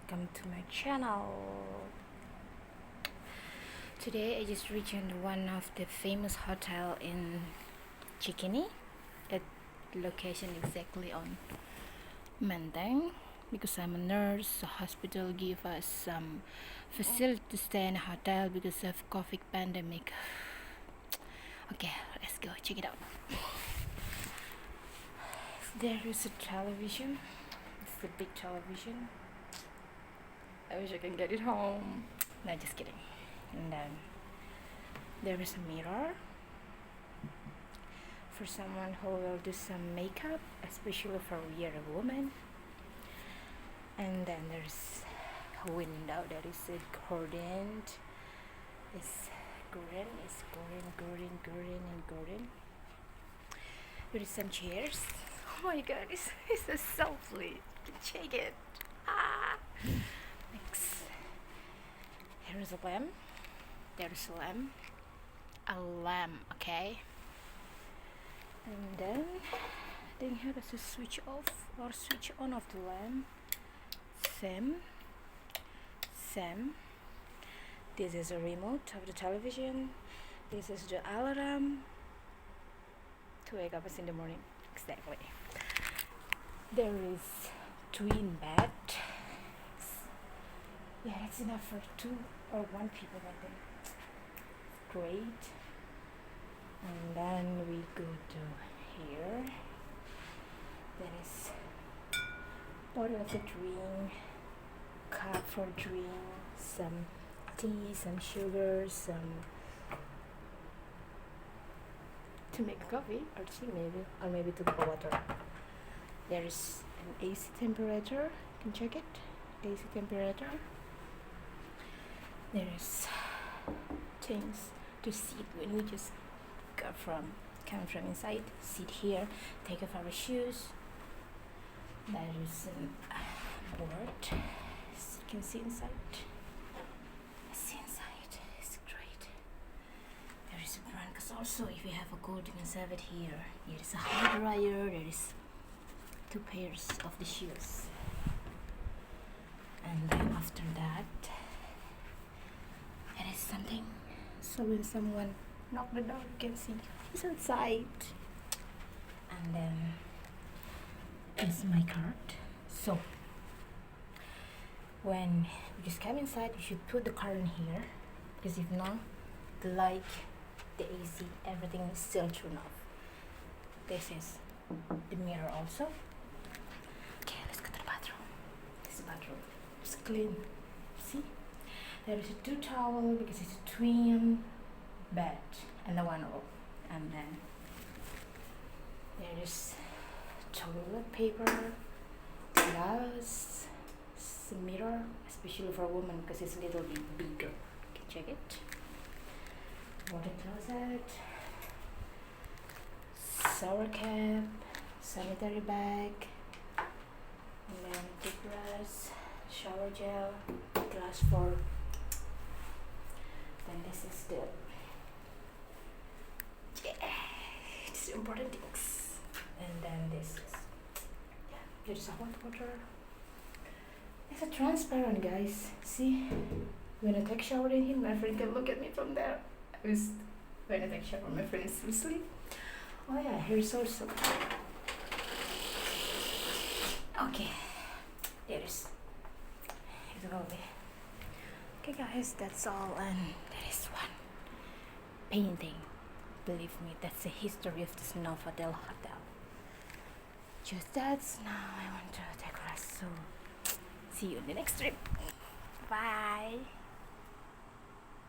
welcome to my channel. Today I just reached one of the famous hotel in Cikini, at location exactly on Menteng. Because I'm a nurse, the hospital give us some facility to stay in a hotel because of COVID pandemic. Okay, let's go check it out. There is a television. It's a big television. I wish I can get it home. No, just kidding. And then there is a mirror for someone who will do some makeup, especially for we are a woman. And then there's a window that is a curtain. It's green and golden. There is some chairs. Oh my god, it's so softly. Check it. Next, here is a lamp. There's a lamp, okay. And then here is a switch off or switch on of the lamp. Same. This is a remote of the television. This is the alarm to wake up us in the morning. Exactly. There is twin bed. Yeah, it's enough for 2 or 1 people, I think. It's great. And then we go to here. There is bottle of the drink, cup for drink, some tea, some sugar, some to make coffee or tea maybe, or maybe to pour water. There is an AC temperature. You can check it. AC temperature. There is things to sit when we just come from inside. Sit here, take off our shoes. There is a board. You can see inside. It's great. There is a blanket also. If you have a cold, you can serve it here. Here is a hair dryer. There is 2 pairs of the shoes. And then after that, there is something. So when someone knock the door, you can see he's outside. And then this is my card. So when you just come inside, you should put the card in here, because if not, the light, the AC, everything is still turned off. This is the mirror also. Okay, let's go to the bathroom. This bathroom is clean. See, there is a 2 towel because it's a twin bed and a 1 roll. And then there is toilet paper, glass, some mirror, especially for a woman because it's a little bit bigger. You can check it. Water closet, shower cap, sanitary bag, and then toothbrush, shower gel, glass for. Then this is it's important things. And then this is here's a hot water. It's a transparent, guys. See, when I take shower in here, my friend can look at me from there. When I take shower, my friend is asleep. Oh yeah, here's also. Okay, there is. It will be. Okay, guys, that's all. And there is one painting. Believe me, that's the history of this Novotel Hotel. Just that. Now I want to take rest. So see you in the next trip. Bye.